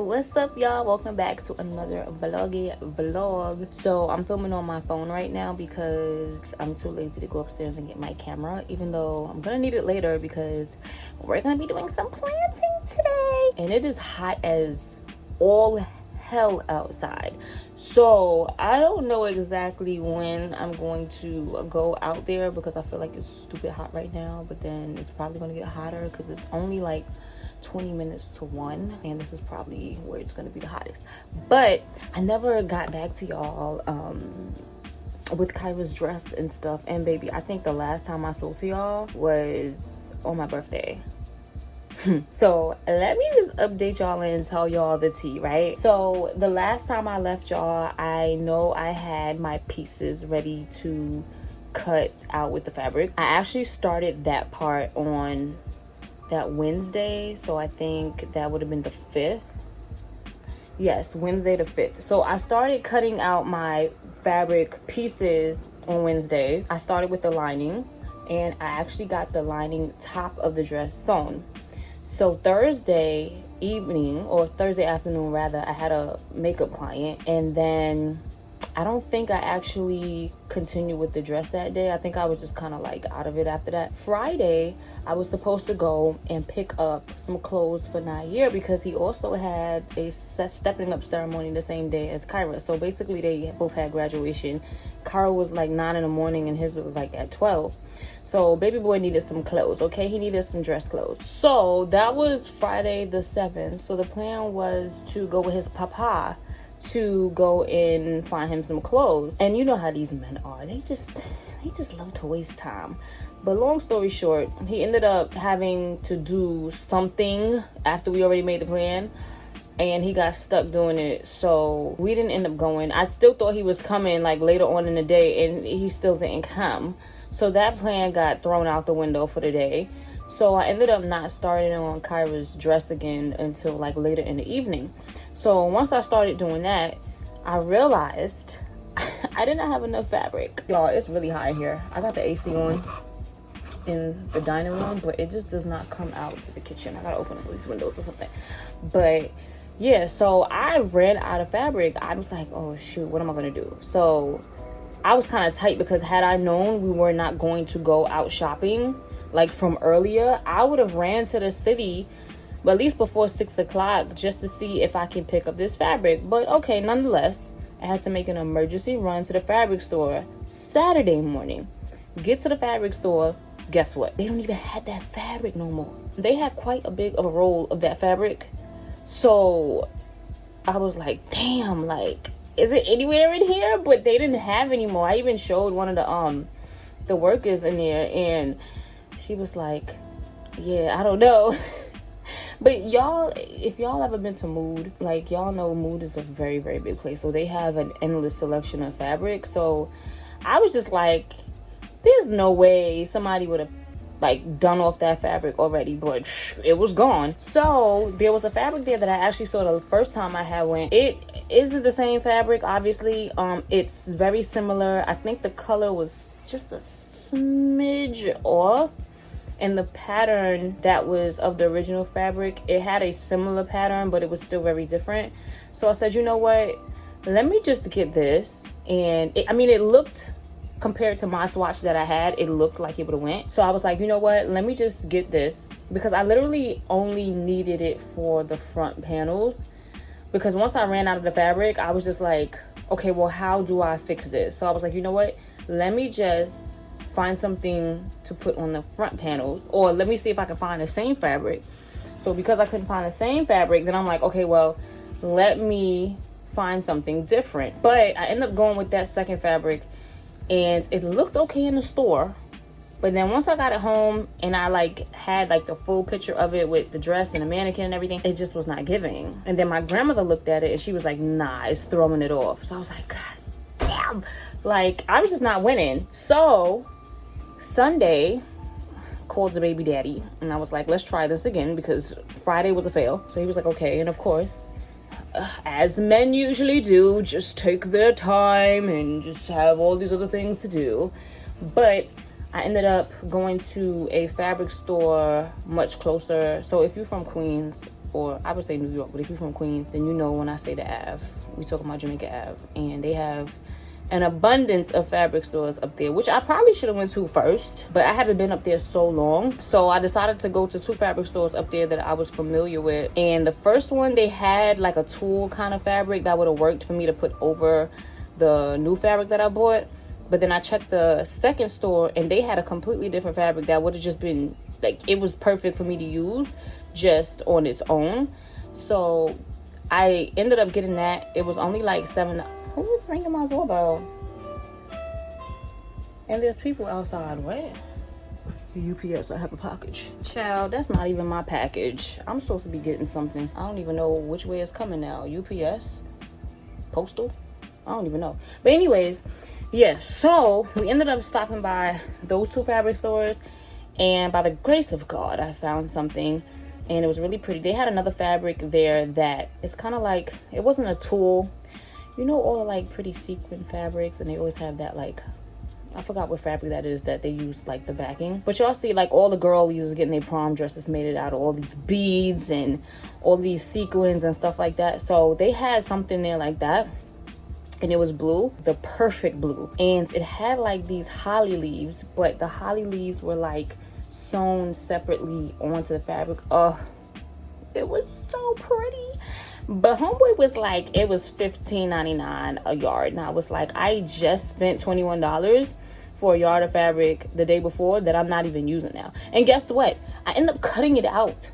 What's up, y'all? Welcome back to another vlog. So I'm filming on my phone right now because I'm too lazy to go upstairs and get my camera, even though I'm gonna need it later because we're gonna be doing some planting today, and it is hot as all hell outside. So I don't know exactly when I'm going to go out there because I feel like it's stupid hot right now, but then it's probably gonna get hotter because it's only like 20 minutes to 1, and this is probably where it's going to be the hottest. But I never got back to y'all with Kyra's dress and stuff. And baby, I think the last time I spoke to y'all was on my birthday. So let me just update y'all and tell y'all the tea, right? So the last time I left y'all, I know I had my pieces ready to cut out with the fabric. I actually started that part on that Wednesday, so I think that would have been the 5th. Yes, Wednesday the 5th. So I started cutting out my fabric pieces on Wednesday. I started with the lining, and I actually got the lining top of the dress sewn. So Thursday evening, or Thursday afternoon rather, I had a makeup client, and then I don't think I actually continued with the dress that day. I think I was just kind of like out of it after that. Friday, I was supposed to go and pick up some clothes for Nair because he also had a stepping up ceremony the same day as Kyra. So basically they both had graduation. Kyra was like 9 in the morning and his was like at 12. So baby boy needed some clothes, okay? He needed some dress clothes. So that was Friday the 7th. So the plan was to go with his papa to go and find him some clothes. And you know how these men are, they just love to waste time. But long story short, he ended up having to do something after we already made the plan, and he got stuck doing it, so we didn't end up going. I still thought he was coming like later on in the day, and he still didn't come, so that plan got thrown out the window for the day. So I ended up not starting on Kyra's dress again until like later in the evening. So once I started doing that, I realized I did not have enough fabric. Y'all, it's really hot in here. I got the AC on in the dining room, but it just does not come out to the kitchen. I gotta open up these windows or something. But yeah, so I ran out of fabric. I was like, oh shoot, what am I gonna do? So I was kind of tight because had I known we were not going to go out shopping like from earlier, I would have ran to the city, but at least before 6 o'clock, just to see if I can pick up this fabric. But okay, nonetheless, I had to make an emergency run to the fabric store Saturday morning. Get to the fabric store, guess what? They don't even have that fabric no more. They had quite a big of a roll of that fabric. So I was like, damn, like, is it anywhere in here? But they didn't have any more. I even showed one of the workers in there, and she was like, yeah, I don't know. But y'all, if y'all ever been to Mood, like, y'all know Mood is a very, very big place. So they have an endless selection of fabric. So I was just like, there's no way somebody would have like done off that fabric already, but it was gone. So there was a fabric there that I actually saw the first time I had went. It isn't the same fabric, obviously. It's very similar. I think the color was just a smidge off, and the pattern that was of the original fabric, it had a similar pattern, but it was still very different. So I said, you know what, let me just get this. And it looked, compared to my swatch that I had, it looked like it would have went. So I was like, you know what, let me just get this, because I literally only needed it for the front panels, because once I ran out of the fabric, I was just like, okay, well, how do I fix this? So I was like, you know what, let me just find something to put on the front panels, or let me see if I can find the same fabric. So because I couldn't find the same fabric, then I'm like, okay, well, let me find something different. But I ended up going with that second fabric, and it looked okay in the store. But then once I got it home and I like had like the full picture of it with the dress and the mannequin and everything, it just was not giving. And then my grandmother looked at it and she was like, nah, it's throwing it off. So I was like, God damn, like I was just not winning. So Sunday, called the baby daddy, and I was like, let's try this again, because Friday was a fail. So he was like, okay. And of course, as men usually do, just take their time and just have all these other things to do. But I ended up going to a fabric store much closer. So if you're from Queens, or I would say New York, but if you're from Queens, then you know when I say the Ave, we talking about Jamaica Ave, and they have an abundance of fabric stores up there, which I probably should have went to first, but I haven't been up there so long, so I decided to go to 2 fabric stores up there that I was familiar with. And the first one, they had like a tulle kind of fabric that would have worked for me to put over the new fabric that I bought. But then I checked the second store and they had a completely different fabric that would have just been like, it was perfect for me to use just on its own. So I ended up getting that. It was only like $7. Who was ringing my doorbell? And there's people outside. Where? UPS, I have a package. Child, that's not even my package. I'm supposed to be getting something. I don't even know which way it's coming now. UPS? Postal? I don't even know. But anyways, yeah, so we ended up stopping by those 2 fabric stores. And by the grace of God, I found something. And it was really pretty. They had another fabric there that it's kind of like, it wasn't a tulle. You know all the like pretty sequin fabrics, and they always have that like, I forgot what fabric that is that they use like the backing. But y'all see like all the girlies getting their prom dresses made out of all these beads and all these sequins and stuff like that. So they had something there like that. And it was blue, the perfect blue. And it had like these holly leaves, but the holly leaves were like sewn separately onto the fabric. Oh, it was so pretty. But homeboy was like, it was $15.99 a yard. And I was like, I just spent $21 for a yard of fabric the day before that I'm not even using now. And guess what? I end up cutting it out.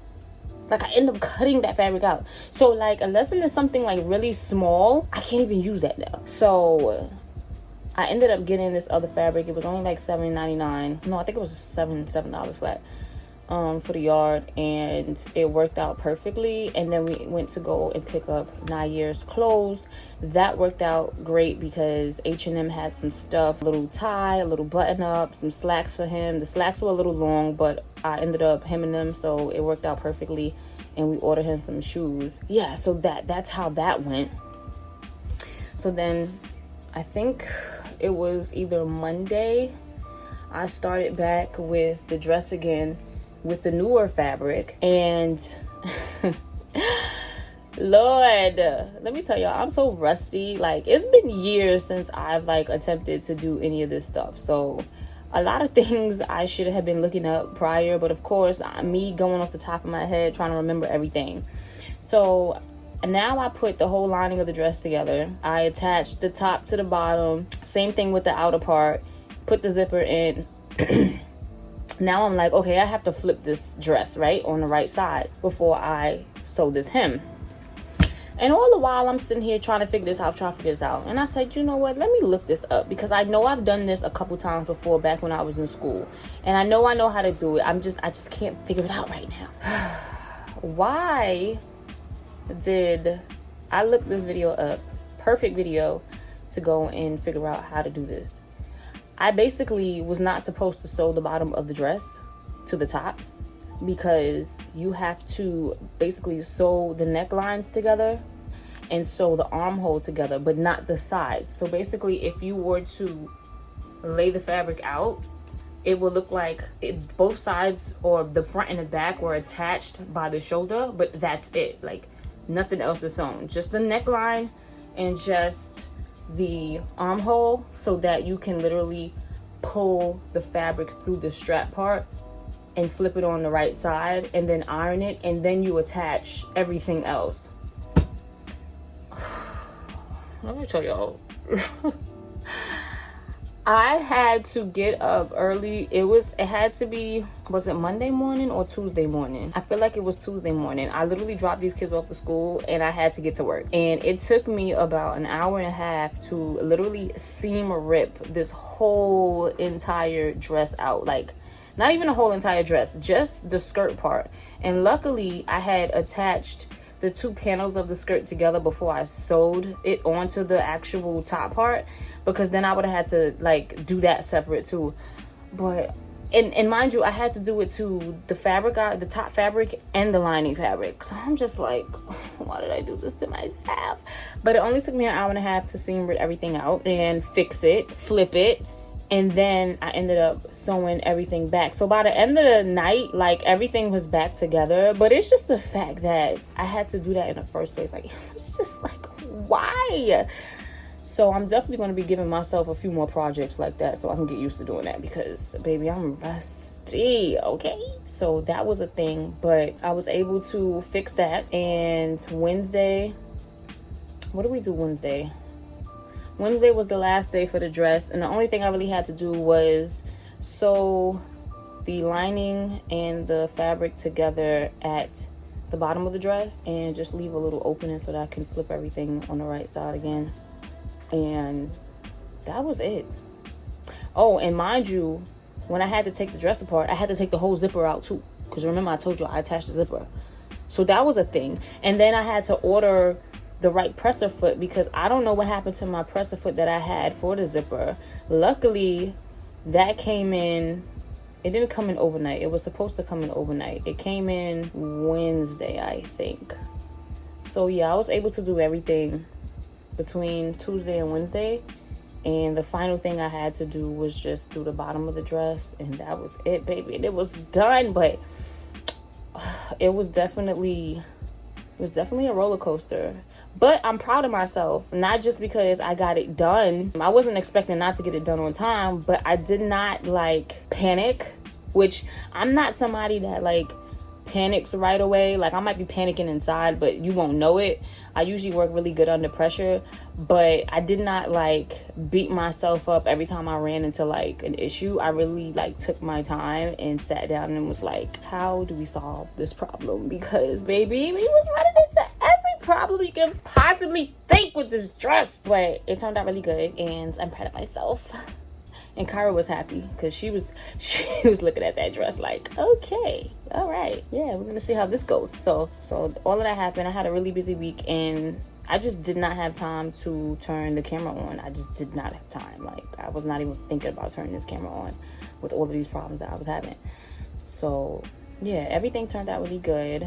Like, I end up cutting that fabric out. So, like, unless it is something, like, really small, I can't even use that now. So, I ended up getting this other fabric. It was only, like, $7.99. No, I think it was $7 flat for the yard. And it worked out perfectly. And then we went to go and pick up Nair's clothes. That worked out great because H&M had some stuff. A little tie, a little button-up, some slacks for him. The slacks were a little long, but I ended up hemming them, so it worked out perfectly. And we ordered him some shoes. Yeah, so that's how that went. So then I think it was either Monday, I started back with the dress again with the newer fabric. And Lord, let me tell y'all, I'm so rusty. Like, it's been years since I've like attempted to do any of this stuff. So a lot of things I should have been looking up prior, but of course, me going off the top of my head, trying to remember everything. So now I put the whole lining of the dress together. I attached the top to the bottom. Same thing with the outer part. Put the zipper in. Now I'm like, okay, I have to flip this dress, right, on the right side before I sew this hem. And all the while I'm sitting here trying to figure this out. And I said, you know what, let me look this up, because I know I've done this a couple times before back when I was in school. And I know how to do it. I just can't figure it out right now. Why did I look this video up? Perfect video to go and figure out how to do this. I basically was not supposed to sew the bottom of the dress to the top, because you have to basically sew the necklines together and sew the armhole together, but not the sides. So basically, if you were to lay the fabric out, it would look like both sides, or the front and the back, were attached by the shoulder, but that's it. Like, nothing else is sewn, just the neckline and just the armhole, so that you can literally pull the fabric through the strap part and flip it on the right side and then iron it, and then you attach everything else. Let me tell y'all. I had to get up early. It had to be, was it Monday morning or Tuesday morning? I feel like it was Tuesday morning. I literally dropped these kids off to school and I had to get to work. And it took me about an hour and a half to literally seam rip this whole entire dress out. Like, not even a whole entire dress, just the skirt part. And luckily, I had attached the 2 panels of the skirt together before I sewed it onto the actual top part, because then I would have had to like do that separate too. But and mind you, I had to do it to the fabric, the top fabric and the lining fabric. So I'm just like, why did I do this to myself? But it only took me an hour and a half to seam rip everything out and fix it, flip it, And then I ended up sewing everything back. So by the end of the night, like, everything was back together. But it's just the fact that I had to do that in the first place. Like, it's just like, why? So I'm definitely going to be giving myself a few more projects like that so I can get used to doing that, because, baby, I'm rusty, okay? So that was a thing, but I was able to fix that. And Wednesday, what did we do Wednesday? Wednesday was the last day for the dress, and the only thing I really had to do was sew the lining and the fabric together at the bottom of the dress and just leave a little opening so that I can flip everything on the right side again. And that was it. Oh, and mind you, when I had to take the dress apart, I had to take the whole zipper out too, because remember I told you I attached the zipper. So that was a thing. And then I had to order the right presser foot, because I don't know what happened to my presser foot that I had for the zipper. Luckily, that came in. It didn't come in overnight. It was supposed to come in overnight. It came in Wednesday, I think. So yeah, I was able to do everything between Tuesday and Wednesday. And the final thing I had to do was just do the bottom of the dress, and that was it, baby. And it was done, but it was definitely a roller coaster. But I'm proud of myself, not just because I got it done. I wasn't expecting not to get it done on time, but I did not like panic, which I'm not somebody that like panics right away. Like, I might be panicking inside, but you won't know it. I usually work really good under pressure, but I did not like beat myself up every time I ran into like an issue. I really like took my time and sat down and was like, how do we solve this problem? Because, baby, we was running into every problem you can possibly think with this dress. But it turned out really good, and I'm proud of myself. And Kyra was happy, because she was looking at that dress like, okay, all right, yeah, we're gonna see how this goes. So all of that happened. I had a really busy week, and I just did not have time to turn the camera on. I just did not have time. Like, I was not even thinking about turning this camera on with all of these problems that I was having. So yeah, everything turned out really good.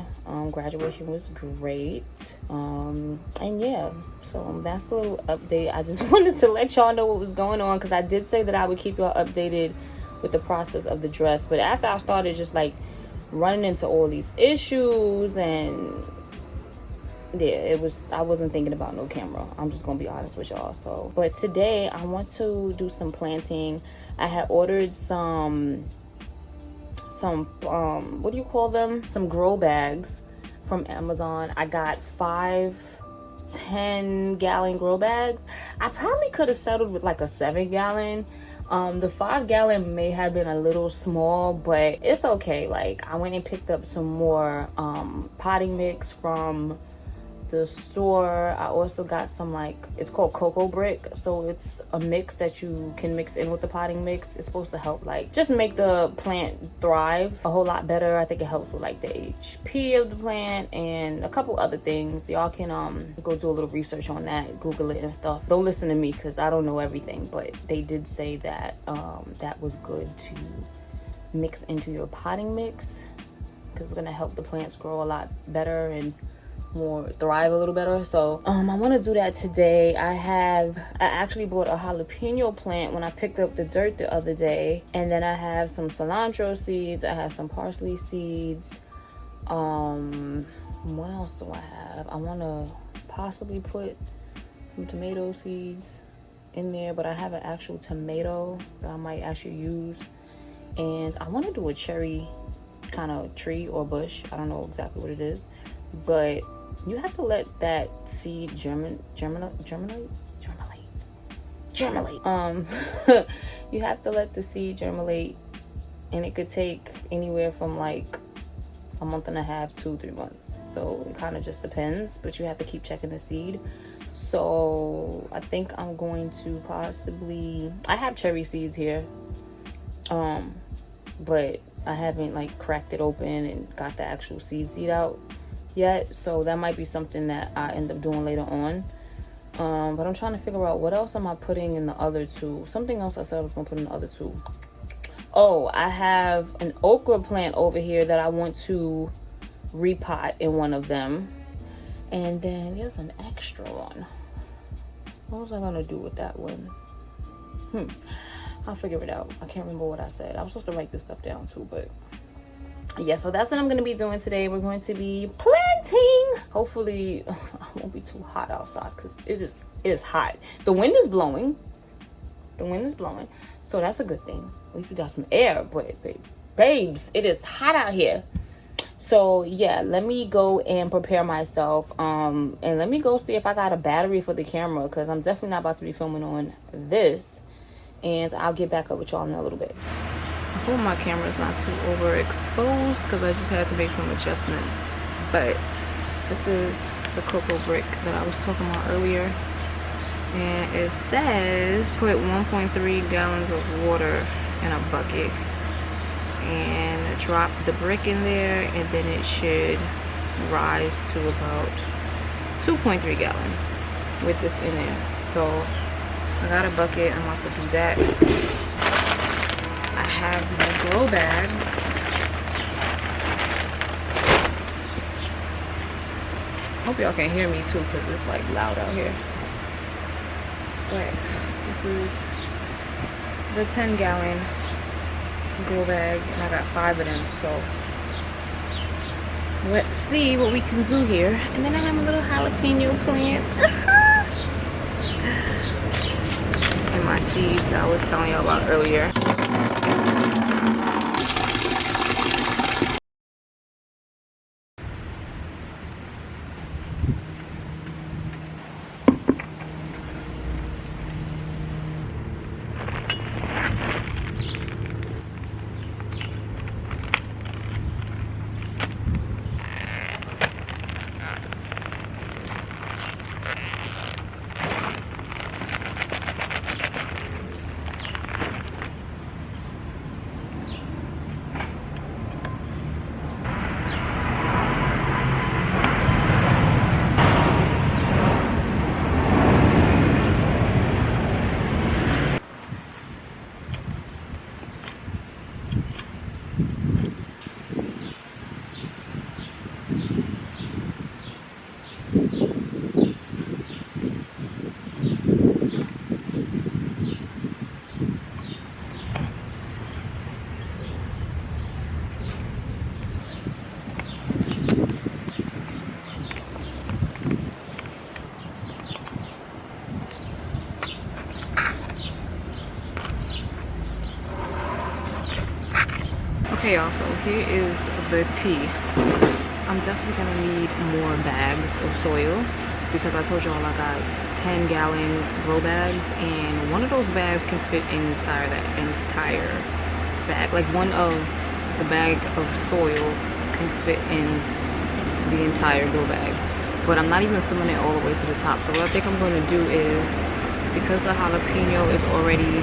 Graduation was great. And yeah, so that's a little update. I just wanted to let y'all know what was going on, because I did say that I would keep y'all updated with the process of the dress. But after I started just like running into all these issues, and yeah, I wasn't thinking about no camera. I'm just gonna be honest with y'all. So, but today I want to do some planting. I had ordered some what do you call them, some grow bags from Amazon. I got 5 10-gallon grow bags. I probably could have settled with like a 7-gallon. The 5-gallon may have been a little small, but it's okay. Like, I went and picked up some more potting mix from the store. I also got some, like, it's called cocoa brick, so it's a mix that you can mix in with the potting mix. It's supposed to help, like, just make the plant thrive a whole lot better. I think it helps with like the HP of the plant and a couple other things. Y'all can go do a little research on that, Google it and stuff. Don't listen to me, because I don't know everything, but they did say that that was good to mix into your potting mix, because it's gonna help the plants grow a lot better and more thrive a little better. So I want to do that today. I actually bought a jalapeno plant when I picked up the dirt the other day, and then I have some cilantro seeds, I have some parsley seeds. What else do I have? I want to possibly put some tomato seeds in there, but I have an actual tomato that I might actually use. And I want to do a cherry kind of tree or bush. I don't know exactly what it is, but you have to let that seed germinate. You have to let the seed germinate, and it could take anywhere from like a month and a half to 3 months. So it kind of just depends, but you have to keep checking the seed. So I think I'm going to possibly, I have cherry seeds here, but I haven't like cracked it open and got the actual seed out yet. So that might be something that I end up doing later on. But I'm trying to figure out what else am I putting in the other two. Something else I said I was gonna put in the other two. Oh, I have an okra plant over here that I want to repot in one of them. And then there's an extra one. What was I gonna do with that one? I'll figure it out. I can't remember what I said. I was supposed to write this stuff down too, but yeah, so that's what I'm gonna be doing today. We're going to be planting. Hopefully I won't be too hot outside because it is hot. The wind is blowing. So that's a good thing. At least we got some air, but babes, it is hot out here. So yeah, let me go and prepare myself, and let me go see if I got a battery for the camera, because I'm definitely not about to be filming on this. And I'll get back up with y'all in a little bit. I hope my camera's not too overexposed, because I just had to make some adjustments. But this is the cocoa brick that I was talking about earlier, and it says put 1.3 gallons of water in a bucket and drop the brick in there, and then it should rise to about 2.3 gallons with this in there. So I got a bucket. I'm about to do that. I have my grow bags. Hope y'all can hear me too, because it's like loud out here. But this is the 10-gallon grow bag, and I got 5 of them, so let's see what we can do here. And then I have a little jalapeno plant and my seeds that I was telling y'all about earlier. Okay, y'all, so here is the tea. I'm definitely gonna need more bags of soil, because I told y'all I got 10-gallon grow bags, and one of those bags can fit inside that entire bag. Like, one of the bag of soil can fit in the entire grow bag, but I'm not even filling it all the way to the top. So what I think I'm going to do is, because the jalapeno is already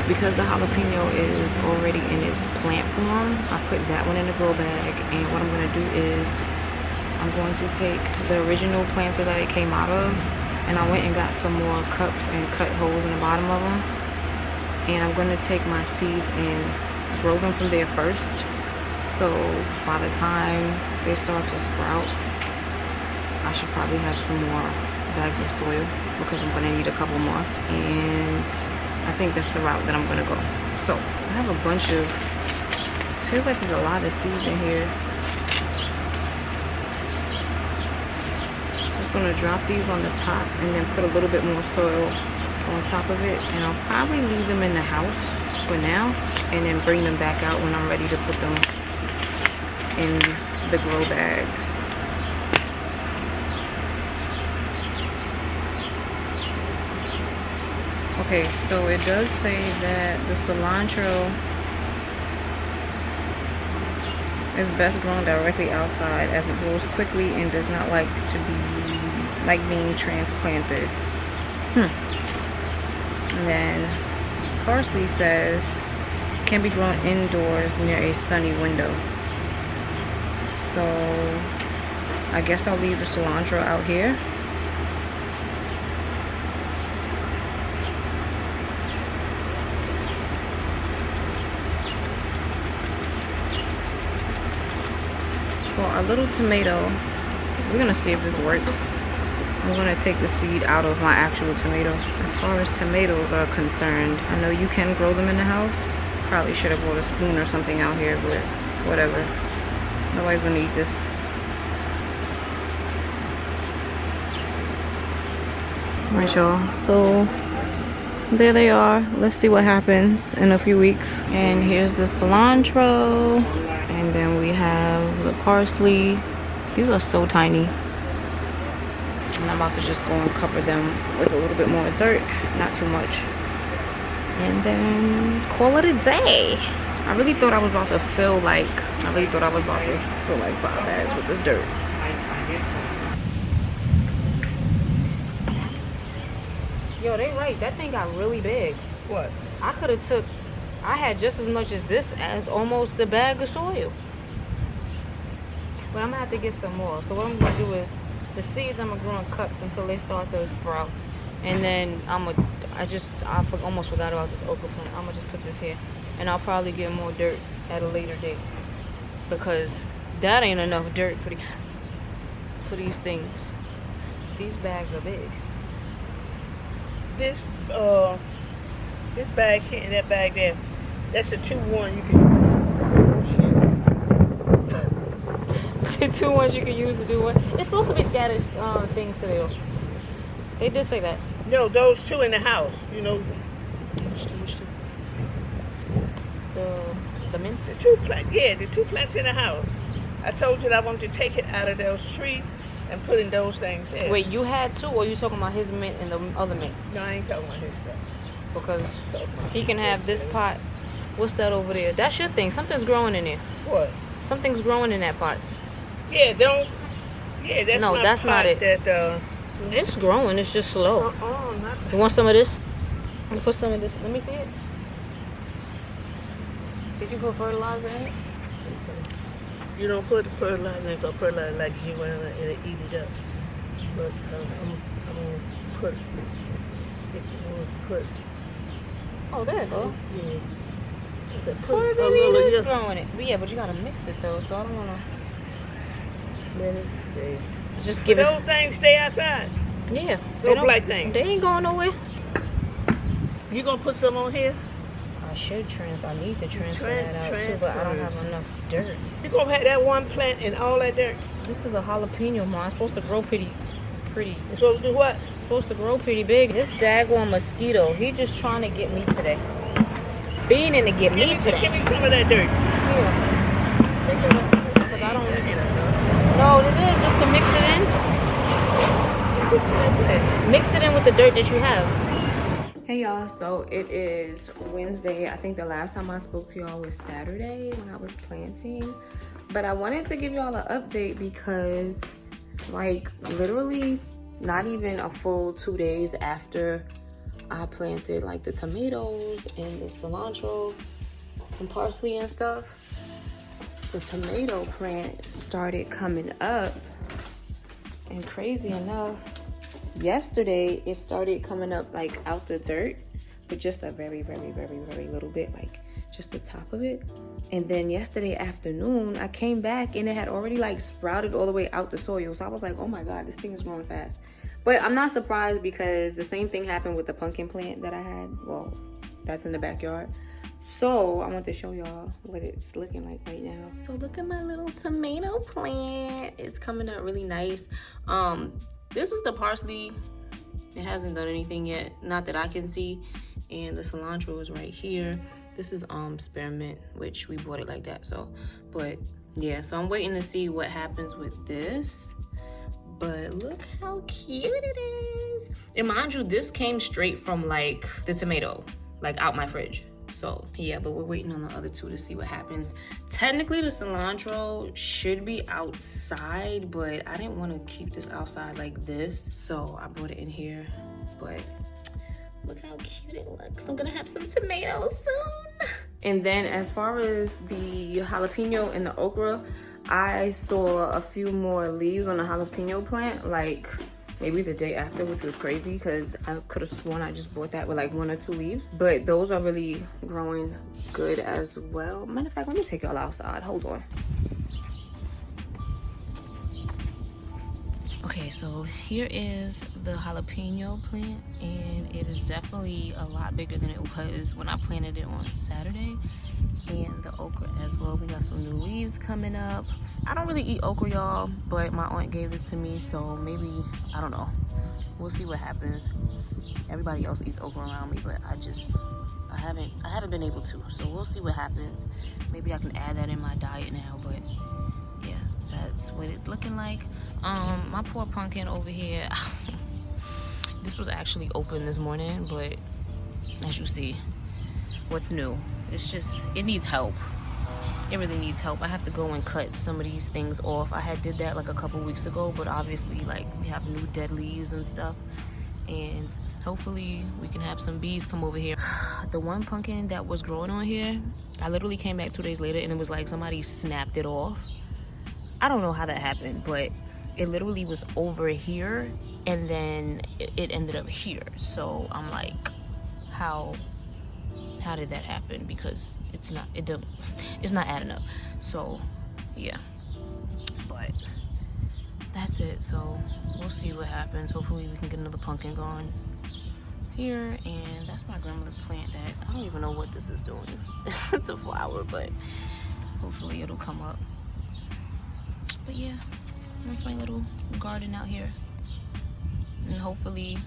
because the jalapeno is already in its plant form, I put that one in the grow bag. And what I'm going to do is I'm going to take the original planter that it came out of, and I went and got some more cups and cut holes in the bottom of them, and I'm going to take my seeds and grow them from there first. So by the time they start to sprout, I should probably have some more bags of soil, because I'm going to need a couple more. And I think that's the route that I'm going to go. So I have a bunch of, feels like there's a lot of seeds in here. Just going to drop these on the top, and then put a little bit more soil on top of it. And I'll probably leave them in the house for now, and then bring them back out when I'm ready to put them in the grow bags. Okay, so it does say that the cilantro is best grown directly outside, as it grows quickly and does not like to be being transplanted. And then parsley says can be grown indoors near a sunny window. So I guess I'll leave the cilantro out here. For our little tomato We're gonna see if this works. I'm gonna take the seed out of my actual tomato. As far as tomatoes are concerned, I know you can grow them in the house. Probably should have brought a spoon or something out here, but whatever. Nobody's gonna eat this. Alright, y'all, so there they are. Let's see what happens in a few weeks. And here's the cilantro, and then we have the parsley. These are so tiny. And I'm about to just go and cover them with a little bit more dirt, not too much, and then call it a day. I really thought I was about to fill like 5 bags with this dirt. Yo, they right. That thing got really big. What? I had just as much as this as almost the bag of soil. But I'm gonna have to get some more. So what I'm gonna do is, the seeds I'm gonna grow in cups until they start to sprout. And then I almost forgot about this okra plant. I'm gonna just put this here. And I'll probably get more dirt at a later date. Because that ain't enough dirt for these things. These bags are big. This bag here and that bag there, that's a 2-1 you can use. The 2 ones you can use to do what? It's supposed to be scattered things to do. They did say that. No, those 2 in the house, you know. Which two? The mint? The 2 plants, yeah, the 2 plants in the house. I told you that I wanted to take it out of those trees and put in those things in. Wait, you had 2, or you talking about his mint and the other mint? No, I ain't talking about his stuff. Because he can have this pot. What's that over there? That's your thing. Something's growing in there. What? Something's growing in that pot. Yeah, that's no, my that's pot not it. That, it's growing. It's just slow. not that. You want some of this? Let me put some of this. Let me see it. Did you put fertilizer in it? You don't put the fertilizer in, because fertilizer like G1 and it eat it up. But I'm going to put, if you want to put. Oh, there you go. Yeah. So it is growing it. But yeah, but you got to mix it though, so I don't want to. Let us see. Just give but us. those things stay outside. Yeah. Those black things. They ain't going nowhere. You going to put some on here? I need to transfer that out too, but I don't have enough dirt. You gonna have that one plant and all that dirt? This is a jalapeno, Mom. It's supposed to grow pretty. It's supposed to do what? It's supposed to grow pretty big. This daggone mosquito, he just trying to get me today. Fiending to get me today. Give me some of that dirt. Here. Take the rest of it, because I don't need it. No, it is just to mix it in. Mix it in with the dirt that you have. Hey y'all, so it is Wednesday. I think the last time I spoke to y'all was Saturday when I was planting. But I wanted to give y'all an update because like literally not even a full 2 days after I planted like the tomatoes and the cilantro and parsley and stuff, the tomato plant started coming up. And crazy enough, yesterday it started coming up like out the dirt, but just a very little bit, like just the top of it. And then yesterday afternoon I came back and it had already like sprouted all the way out the soil. So I was like, oh my god, this thing is growing fast. But I'm not surprised because the same thing happened with the pumpkin plant that I had. Well, that's in the backyard. So I want to show y'all what it's looking like right now. So look at my little tomato plant. It's coming out really nice. This is the parsley. It hasn't done anything yet, not that I can see. And the cilantro is right here. This is spearmint, which we bought it like that. So, but yeah, so I'm waiting to see what happens with this. But look how cute it is. And mind you, this came straight from like the tomato, like out my fridge. So yeah, but we're waiting on the other 2 to see what happens. Technically the cilantro should be outside, but I didn't want to keep this outside like this, so I brought it in here. But look how cute it looks. I'm gonna have some tomatoes soon. And then as far as the jalapeno and the okra, I saw a few more leaves on the jalapeno plant like maybe the day after, which was crazy because I could have sworn I just bought that with like 1 or 2 leaves. But those are really growing good as well. Matter of fact, let me take y'all outside. Hold on. Okay, so here is the jalapeno plant, and it is definitely a lot bigger than it was when I planted it on Saturday. And the okra as well. We got some new leaves coming up. I don't really eat okra, y'all, but my aunt gave this to me, so maybe, I don't know. We'll see what happens. Everybody else eats okra around me, but I haven't been able to. So we'll see what happens. Maybe I can add that in my diet now, but yeah, that's what it's looking like. My poor pumpkin over here. This was actually open this morning, but as you see, what's new? It's just, it needs help. It really needs help. I have to go and cut some of these things off. I had did that like a couple weeks ago, but obviously like we have new dead leaves and stuff. And hopefully we can have some bees come over here. The one pumpkin that was growing on here, I literally came back 2 days later and it was like somebody snapped it off. I don't know how that happened, but it literally was over here and then it ended up here. So I'm like, how did that happen? Because it's not adding up. So yeah, but that's it. So we'll see what happens. Hopefully we can get another pumpkin going here. And that's my grandmother's plant that I don't even know what this is doing. It's a flower, but hopefully it'll come up. But yeah, that's my little garden out here, and hopefully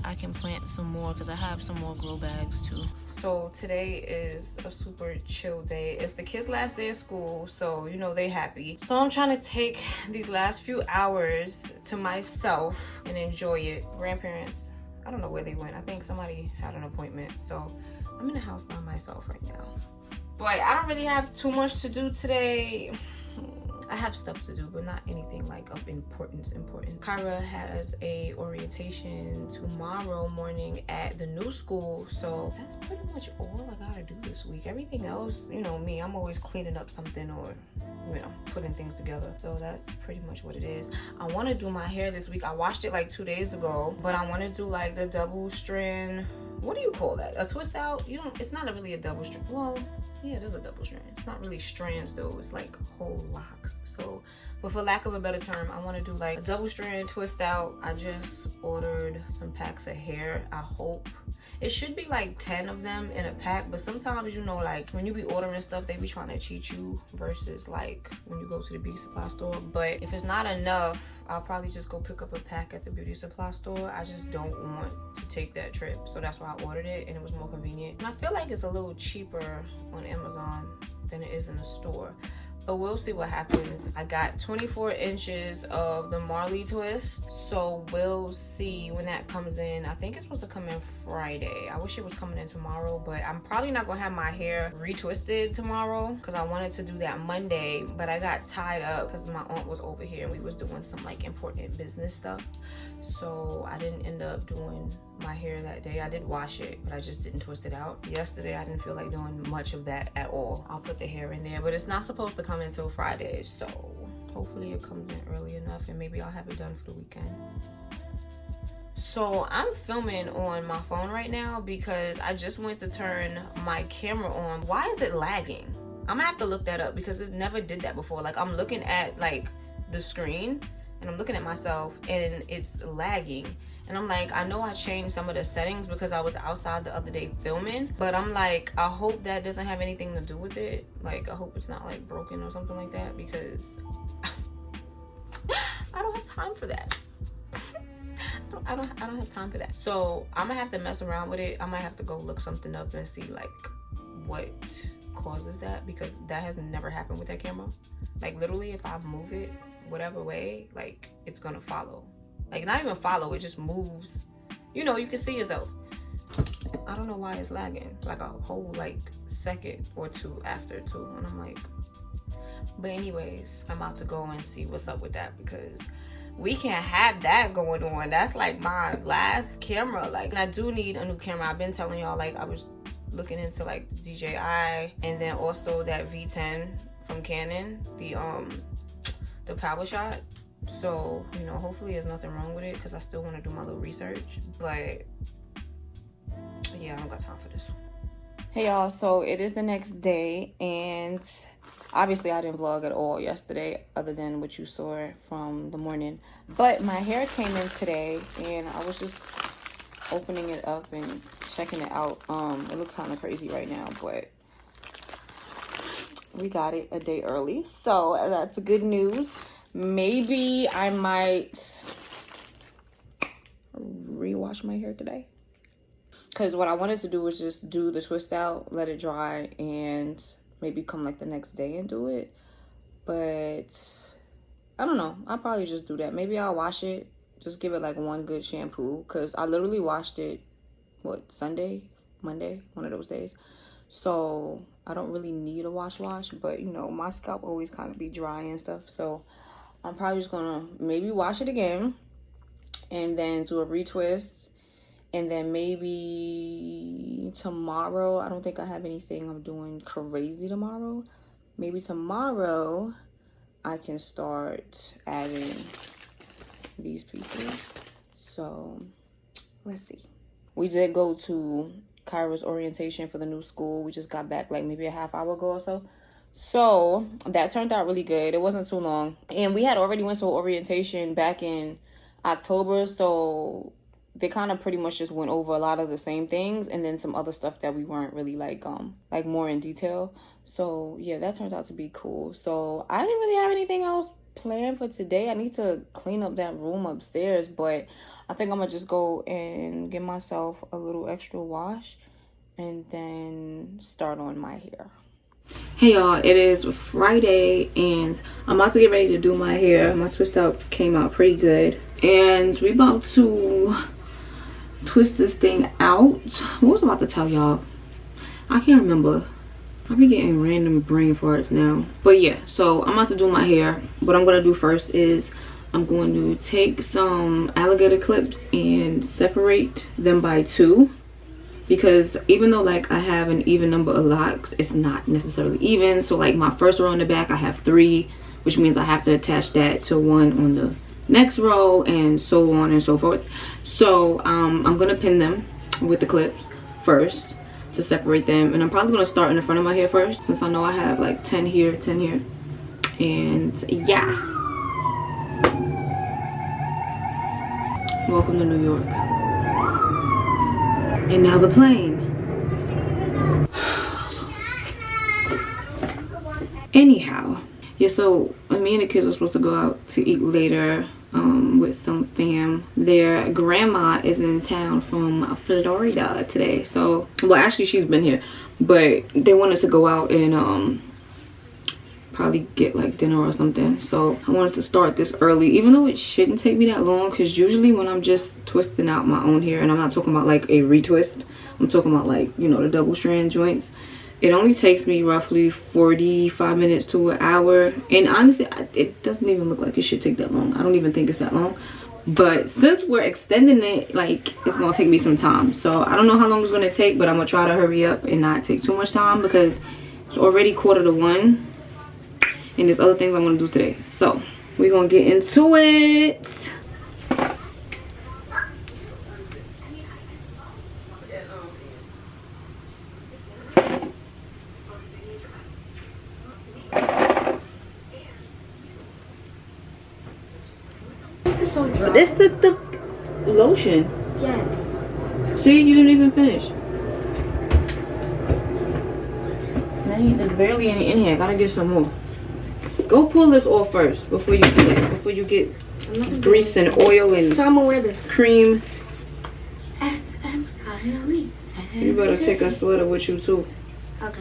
I can plant some more because I have some more grow bags too. So today is a super chill day. It's the kids' last day of school, so you know they happy. So I'm trying to take these last few hours to myself and enjoy it. Grandparents, I don't know where they went. I think somebody had an appointment, so I'm in the house by myself right now. But I don't really have too much to do today. I have stuff to do, but not anything like of importance. Kyra has a orientation tomorrow morning at the new school, so that's pretty much all I gotta do this week. Everything else, you know me, I'm always cleaning up something or, you know, putting things together. So that's pretty much what it is. I want to do my hair this week. I washed it like 2 days ago, but I want to do like the double strand. What do you call that? A twist out? You don't. It's not really a double strand. Well, yeah, it is a double strand. It's not really strands though. It's like whole locks. So, but for lack of a better term, I want to do like a double strand twist out. I just ordered some packs of hair. I hope it should be like 10 of them in a pack, but sometimes, you know, like when you be ordering stuff, they be trying to cheat you versus like when you go to the beauty supply store. But if it's not enough, I'll probably just go pick up a pack at the beauty supply store. I just don't want to take that trip, so that's why I ordered it, and it was more convenient. And I feel like it's a little cheaper on Amazon than it is in the store, but we'll see what happens. I got 24 inches of the Marley twist, so we'll see when that comes in. I think it's supposed to come in Friday. I wish it was coming in tomorrow, but I'm probably not gonna have my hair retwisted tomorrow because I wanted to do that Monday, but I got tied up because my aunt was over here and we was doing some like important business stuff, so I didn't end up doing my hair that day. I did wash it, but I just didn't twist it out. Yesterday I didn't feel like doing much of that at all. I'll put the hair in there, but it's not supposed to come until Friday, so hopefully it comes in early enough and maybe I'll have it done for the weekend. So I'm filming on my phone right now because I just went to turn my camera on. Why is it lagging? I'm gonna have to look that up because it never did that before. Like I'm looking at like the screen and I'm looking at myself and it's lagging. And I'm like, I know I changed some of the settings because I was outside the other day filming, but I'm like, I hope that doesn't have anything to do with it. Like, I hope it's not like broken or something like that because I don't have time for that. I don't have time for that. So I'm gonna have to mess around with it. I might have to go look something up and see like what causes that, because that has never happened with that camera. Like literally if I move it whatever way, like it's gonna follow. Like not even follow, it just moves. You know, you can see yourself. I don't know why it's lagging. Like a whole like second or two after too. And I'm like, but anyways, I'm about to go and see what's up with that because we can't have that going on. That's like my last camera. Like I do need a new camera. I've been telling y'all, like I was looking into like the DJI and then also that V10 from Canon, the Power Shot. So, you know, hopefully there's nothing wrong with it because I still want to do my little research. But yeah, I don't got time for this. Hey y'all, so it is the next day and Obviously, I didn't vlog at all yesterday other than what you saw from the morning. But my hair came in today, and I was just opening it up and checking it out. It looks kind of crazy right now, but we got it a day early. So that's good news. Maybe I might rewash my hair today. Because what I wanted to do was just do the twist out, let it dry, and maybe come like the next day and do it. But I don't know. I'll probably just do that. Maybe I'll wash it. Just give it like one good shampoo. Because I literally washed it, what, Sunday? Monday? One of those days. So I don't really need a wash. But, you know, my scalp always kind of be dry and stuff. So I'm probably just going to maybe wash it again. And then do a retwist. And then maybe tomorrow, I don't think I have anything I'm doing crazy tomorrow. Maybe tomorrow I can start adding these pieces. So let's see. We did go to Kyra's orientation for the new school. We just got back like maybe a half hour ago or so. So that turned out really good. It wasn't too long. And we had already went to orientation back in October. So they kind of pretty much just went over a lot of the same things and then some other stuff that we weren't really like more in detail. So yeah, that turned out to be cool. So I didn't really have anything else planned for today. I need to clean up that room upstairs, but I think I'm gonna just go and give myself a little extra wash and then start on my hair. Hey y'all, it is Friday and I'm about to get ready to do my hair. My twist out came out pretty good and we about to twist this thing out. What was I about to tell y'all? I can't remember. I'll be getting random brain farts now. But yeah, so I'm about to do my hair. What I'm gonna do first is I'm going to take some alligator clips and separate them by 2, because even though like I have an even number of locks, it's not necessarily even. So like my first row in the back I have 3, which means I have to attach that to 1 on the next row and so on and so forth. So I'm gonna pin them with the clips first to separate them, and I'm probably gonna start in the front of my hair first, since I know I have like 10 here, 10 here, and yeah. Welcome to New York. And now the plane. Anyhow, yeah, so me and the kids are supposed to go out to eat later with some fam. Their grandma is in town from Florida today. So, well, actually she's been here, but they wanted to go out and probably get like dinner or something. So I wanted to start this early, even though it shouldn't take me that long, because usually when I'm just twisting out my own hair, and I'm not talking about like a retwist, I'm talking about like, you know, the double strand joints, it only takes me roughly 45 minutes to an hour. And honestly, it doesn't even look like it should take that long. I don't even think it's that long. But since we're extending it, like, it's gonna take me some time. So I don't know how long it's gonna take, but I'm gonna try to hurry up and not take too much time, because it's already 1:45 and there's other things I'm gonna do today. So we're gonna get into it. This the lotion. Yes. See, you didn't even finish. Man, there's barely any in here. I gotta get some more. Go pull this off first before you get grease and oil and so I'm gonna wear this cream. S.M.I.L.E. You better take a sweater with you too. Okay.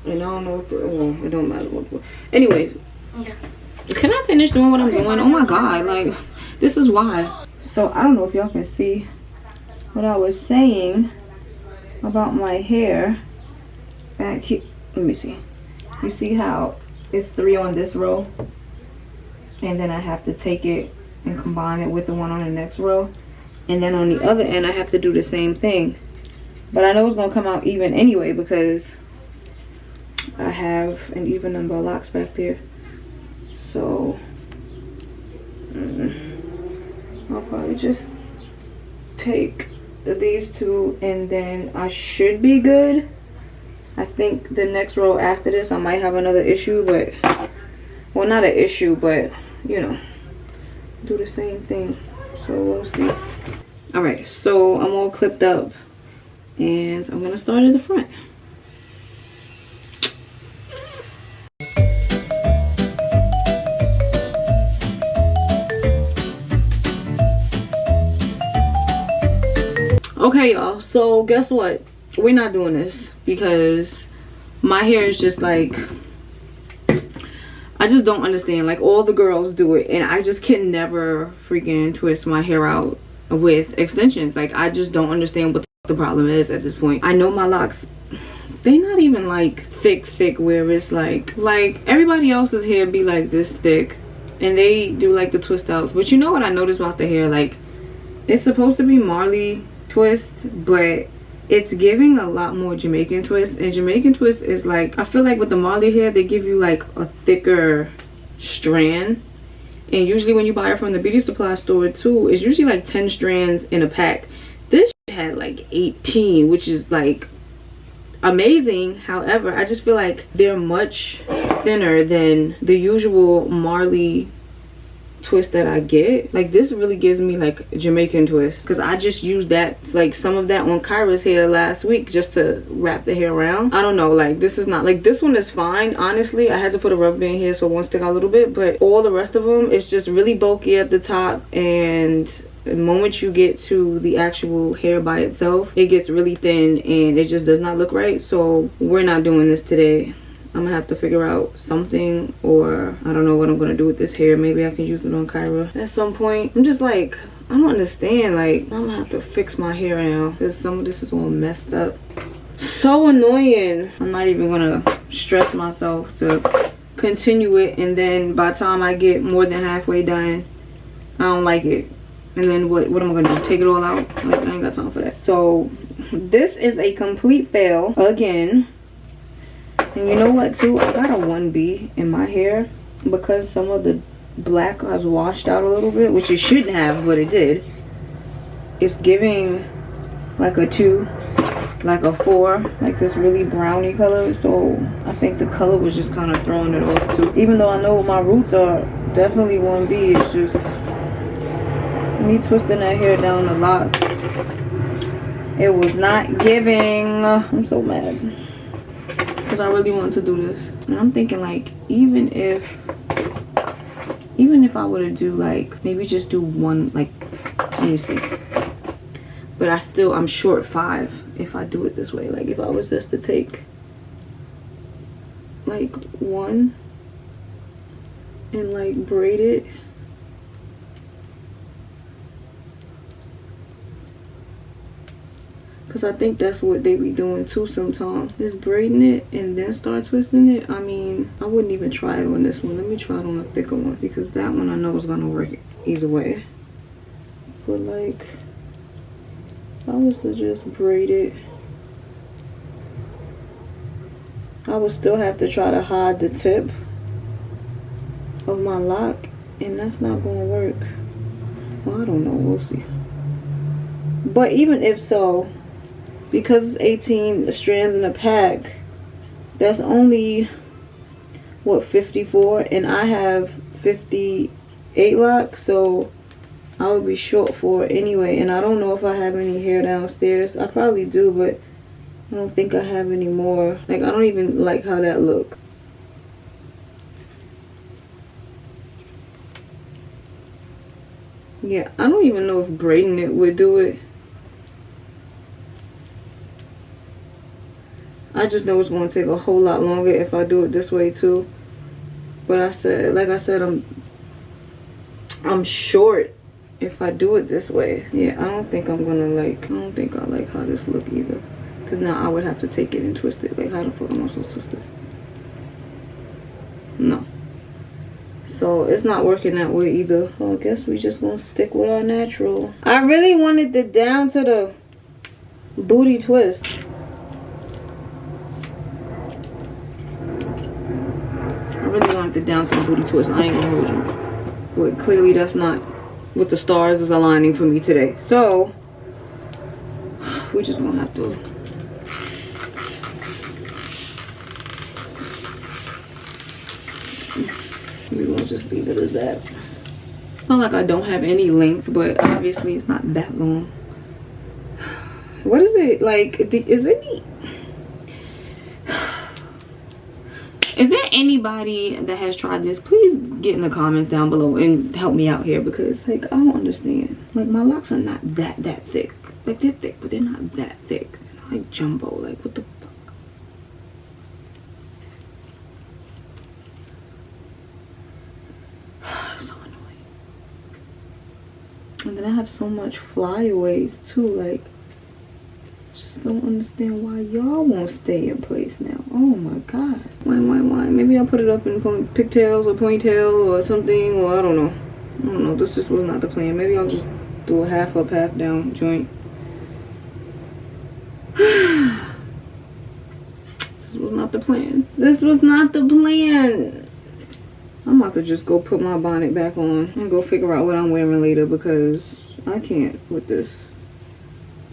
And I don't know what well, it don't matter what. Anyways. Okay. Can I finish doing what I'm doing? Oh my god, like, this is why. So I don't know if y'all can see what I was saying about my hair back here. Let me see. You see how it's 3 on this row, and then I have to take it and combine it with the one on the next row, and then on the other end I have to do the same thing. But I know it's gonna come out even anyway, because I have an even number of locks back there. So I'll probably just take these 2 and then I should be good. I think the next row after this I might have another issue, but, well, not an issue, but, you know, do the same thing. So we'll see. All right, so I'm all clipped up and I'm gonna start at the front. Okay, y'all, so guess what? We're not doing this because my hair is just like, I just don't understand. Like, all the girls do it and I just can never freaking twist my hair out with extensions. Like, I just don't understand what the problem is at this point. I know my locks, they're not even like thick where it's like everybody else's hair be like this thick and they do like the twist outs. But you know what I noticed about the hair? Like, it's supposed to be Marley twist, but it's giving a lot more Jamaican twist. And Jamaican twist is like, I feel like with the Marley hair they give you like a thicker strand, and usually when you buy it from the beauty supply store too, it's usually like 10 strands in a pack. This had like 18, which is like amazing. However, I just feel like they're much thinner than the usual Marley twist that I get. Like, this really gives me like Jamaican twist, because I just used that, like some of that on Kyra's hair last week just to wrap the hair around. I don't know, like this is not, like this one is fine honestly. I had to put a rubber band here so it won't stick out a little bit, but all the rest of them, it's just really bulky at the top, and the moment you get to the actual hair by itself, it gets really thin and it just does not look right. So we're not doing this today. I'm gonna have to figure out something, or I don't know what I'm gonna do with this hair. Maybe I can use it on Kyra at some point. I'm just like, I don't understand. Like, I'm gonna have to fix my hair now because some of this is all messed up. So annoying. I'm not even gonna stress myself to continue it, and then by the time I get more than halfway done, I don't like it. And then what am I gonna do? Take it all out? Like, I ain't got time for that. So this is a complete fail again. And you know what too, I got a 1B in my hair because some of the black has washed out a little bit, which it shouldn't have, but it did. It's giving like a 2, like a 4, like this really browny color. So I think the color was just kind of throwing it off too. Even though I know my roots are definitely 1B, it's just me twisting that hair down a lot. It was not giving. I'm so mad because I really want to do this, and I'm thinking like, even if I were to do like, maybe just do one, like, let me see, but I'm short 5 if I do it this way. Like, if I was just to take like 1 and like braid it, because I think that's what they be doing too sometimes, is braiding it and then start twisting it. I mean, I wouldn't even try it on this one. Let me try it on a thicker one, because that one I know is gonna work either way. But like, if I was to just braid it, I would still have to try to hide the tip of my lock, and that's not gonna work. Well, I don't know, we'll see. But even if so, because it's 18 strands in a pack, that's only what, 54, and I have 58 locks, so I would be short 4 anyway. And I don't know if I have any hair downstairs. I probably do, but I don't think I have any more. Like, I don't even like how that look. Yeah, I don't even know if braiding it would do it. I just know it's going to take a whole lot longer if I do it this way too. But like I said, I'm short if I do it this way. Yeah, I don't think I'm gonna like, I don't think I like how this look either. Because now I would have to take it and twist it. Like, how the fuck am I supposed to twist this? No. So it's not working that way either. So I guess we just gonna stick with our natural. I really wanted it down to the booty twist. I really wanted it down to the booty twist. I ain't gonna hold you. But clearly that's not what the stars is aligning for me today. So we just gonna have to just leave it as that. Not like I don't have any length, but obviously it's not that long. What is it like? Is there anybody that has tried this? Please get in the comments down below and help me out here, because like I don't understand. Like my locks are not that thick. Like they're thick, but they're not that thick. They're like jumbo. Like what the fuck? So annoying. And then I have so much flyaways too. Like just don't understand why y'all won't stay in place now. Oh my god. Why? Maybe I'll put it up in pigtails or ponytail or something, or I don't know. This just was not the plan. Maybe I'll just do a half up, half down joint. This was not the plan. This was not the plan. I'm about to just go put my bonnet back on and go figure out what I'm wearing later, because I can't with this.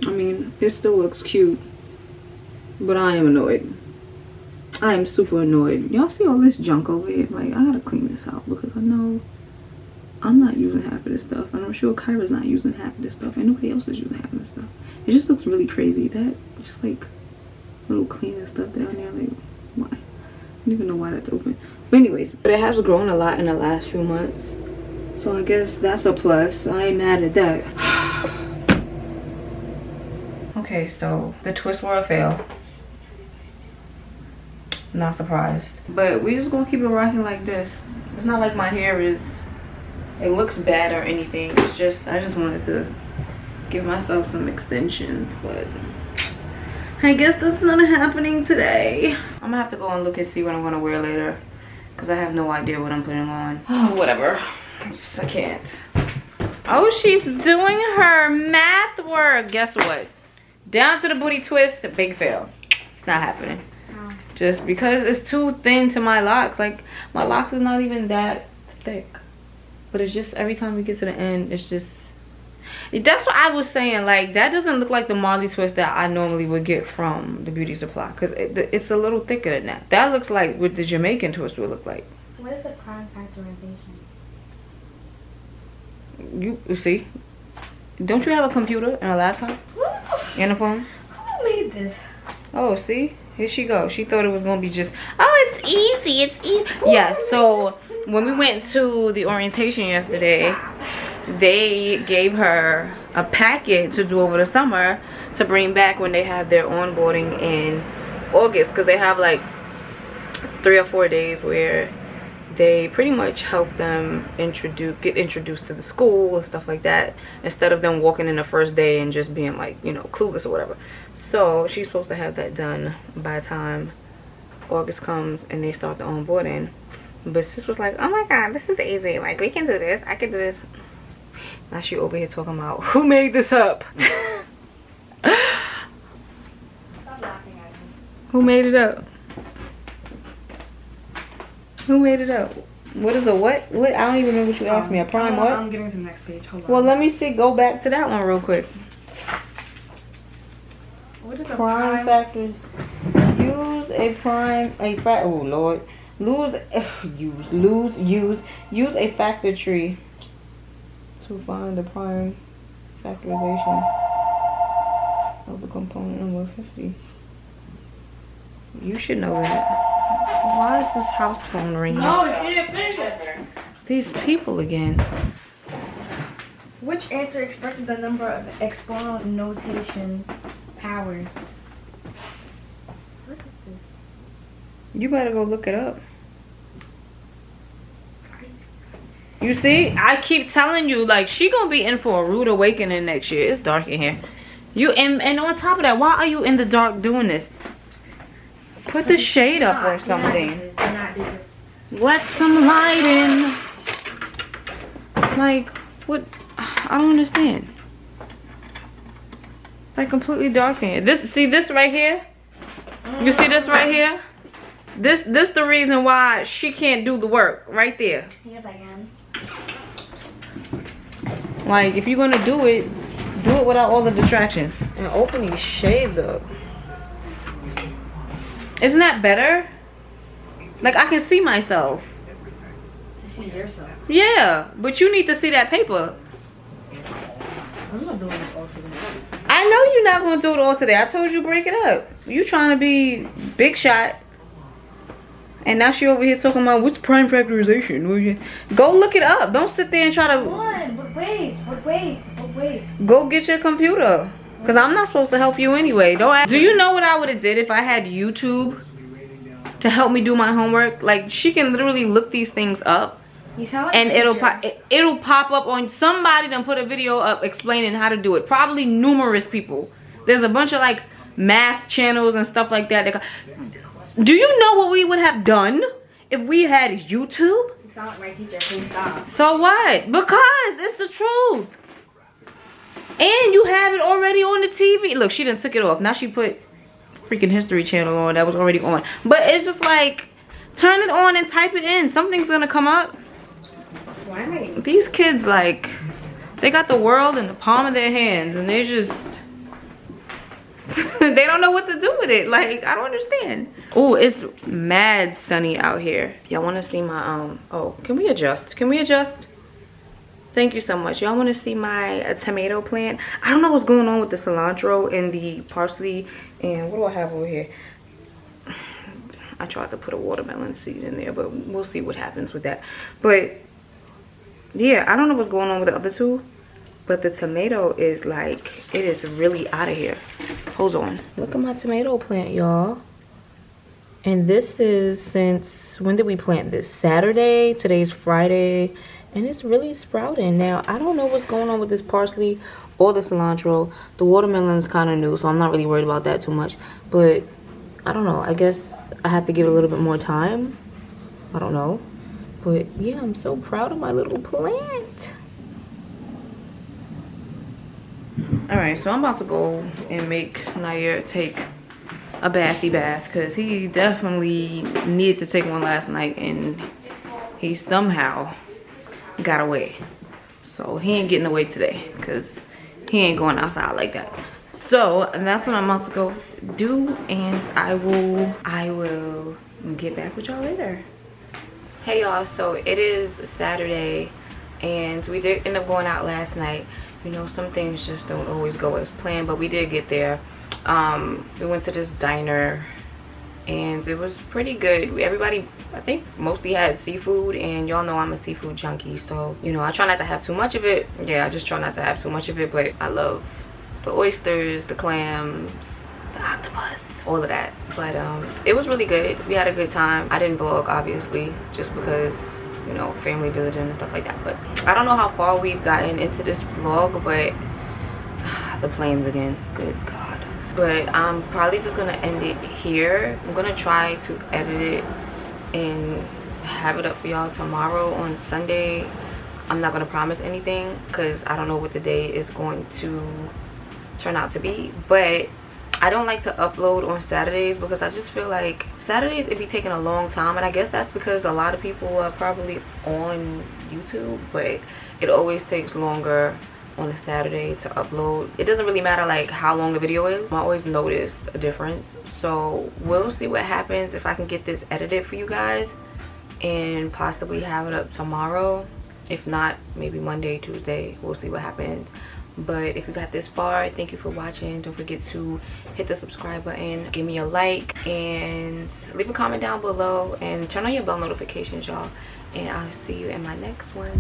I mean, it still looks cute, but I am annoyed. I am super annoyed. Y'all see all this junk over here? Like, I gotta clean this out, because I know I'm not using half of this stuff, and I'm sure Kyra's not using half of this stuff, and nobody else is using half of this stuff. It just looks really crazy. That just like little cleaning stuff down there. Like, why? I don't even know why that's open. But anyways, but it has grown a lot in the last few months, so I guess that's a plus. I ain't mad at that. Okay, so the twists were a fail. Not surprised. But we just gonna keep it rocking like this. It's not like my hair is, it looks bad or anything. It's just, I just wanted to give myself some extensions, but I guess that's not happening today. I'm gonna have to go and look and see what I'm gonna wear later, because I have no idea what I'm putting on. Oh, whatever. I can't. Oh, she's doing her math work. Guess what? Down to the booty twist, a big fail. It's not happening. Oh. Just because it's too thin to my locks. Like, my locks is not even that thick. But it's just, every time we get to the end, it's just... That's what I was saying. Like, that doesn't look like the Marley twist that I normally would get from the beauty supply. Because it's a little thicker than that. That looks like what the Jamaican twist would look like. What is a prime factorization? You see? Don't you have a computer and a laptop? And a phone? Who made this? Oh, see? Here she goes. She thought it was going to be just, oh, it's easy. It's easy. Yeah, so when we went to the orientation yesterday, they gave her a packet to do over the summer to bring back when they have their onboarding in August. Because they have like 3 or 4 days where they pretty much help them get introduced to the school and stuff like that, instead of them walking in the first day and just being like, you know, clueless or whatever. So she's supposed to have that done by the time August comes and they start the onboarding. But sis was like, oh my god, this is easy, like we can do this, I can do this. Now she over here talking about, who made this up? Stop laughing at me. Who made it up? Who made it up? What is a what? What? I don't even know what you asked me. A prime what? I'm getting to the next page. Hold on. Well, let me see. Go back to that one real quick. What is a Prime factor. Use a prime. Oh Lord. Use a factor tree to find the prime factorization of the component number 50. You should know that. Why is this house phone ringing? No, she didn't finish it. These people again. Which answer expresses the number of exponent notation powers? What is this? You better go look it up. You see, I keep telling you, like, she gonna be in for a rude awakening next year. It's dark in here. And on top of that, why are you in the dark doing this? Put the shade up or something. Let some light in. Like, what? I don't understand. Like, completely dark in here. See this right here? You see this right here? This the reason why she can't do the work right there. Yes, I can. Like, if you're gonna do it without all the distractions. And open these shades up. Isn't that better? Like, I can see myself. see yourself. Yeah, but you need to see that paper. I'm not doing this all today. I know you're not gonna do it all today. I told you break it up. You trying to be big shot. And now she over here talking about what's prime factorization. Go look it up. Don't sit there and try to. But wait. Go get your computer. Cause I'm not supposed to help you anyway. Don't ask. Do you know what I would have did if I had YouTube to help me do my homework? Like she can literally look these things up. You sound like and it'll pop up on somebody then put a video up explaining how to do it. Probably numerous people. There's a bunch of like math channels and stuff like that. Do you know what we would have done if we had YouTube? You sound like my teacher. Please stop. So what? Because it's the truth. And you have it already on the TV. Look, she done took it off. Now she put freaking History Channel on that was already on. But it's just like, turn it on and type it in. Something's gonna come up. Why? These kids, like, they got the world in the palm of their hands and they just they don't know what to do with it. Like, I don't understand. Oh, it's mad sunny out here. Y'all want to see my oh, can we adjust? Can we adjust? Thank you so much. Y'all want to see my tomato plant? I don't know what's going on with the cilantro and the parsley. And what do I have over here? I tried to put a watermelon seed in there, but we'll see what happens with that. But yeah, I don't know what's going on with the other two, but the tomato is like, it is really out of here. Hold on. Look at my tomato plant, y'all. And this is since, when did we plant this? Saturday. Today's Friday. And it's really sprouting. Now, I don't know what's going on with this parsley or the cilantro. The watermelon's kind of new, so I'm not really worried about that too much. But I don't know. I guess I have to give it a little bit more time. I don't know. But yeah, I'm so proud of my little plant. Alright, so I'm about to go and make Nair take a bathy bath. Because he definitely needed to take one last night. And he somehow got away. So he ain't getting away today. Because he ain't going outside like that. So that's what I'm about to go do. And I will get back with y'all later. Hey y'all, so it is Saturday and we did end up going out last night. You know, some things just don't always go as planned, but we did get there. We went to this diner and it was pretty good. Everybody, I think, mostly had seafood, and y'all know I'm a seafood junkie, so you know, I try not to have too much of it. Yeah, I just try not to have too much of it, but I love the oysters, the clams, the octopus, all of that. But it was really good. We had a good time. I didn't vlog, obviously, just because, you know, family visiting and stuff like that. But I don't know how far we've gotten into this vlog, but the planes again, good God. But I'm probably just gonna end it here. I'm gonna try to edit it and have it up for y'all tomorrow on Sunday. I'm not gonna promise anything because I don't know what the day is going to turn out to be, but I don't like to upload on Saturdays because I just feel like Saturdays it be taking a long time, and I guess that's because a lot of people are probably on YouTube, but it always takes longer on a Saturday to upload. It doesn't really matter like how long the video is. I always noticed a difference. So we'll see what happens if I can get this edited for you guys and possibly have it up tomorrow. If not, maybe Monday, Tuesday. We'll see what happens. But if you got this far, thank you for watching. Don't forget to hit the subscribe button, give me a like, and leave a comment down below, and turn on your bell notifications, y'all. And I'll see you in my next one.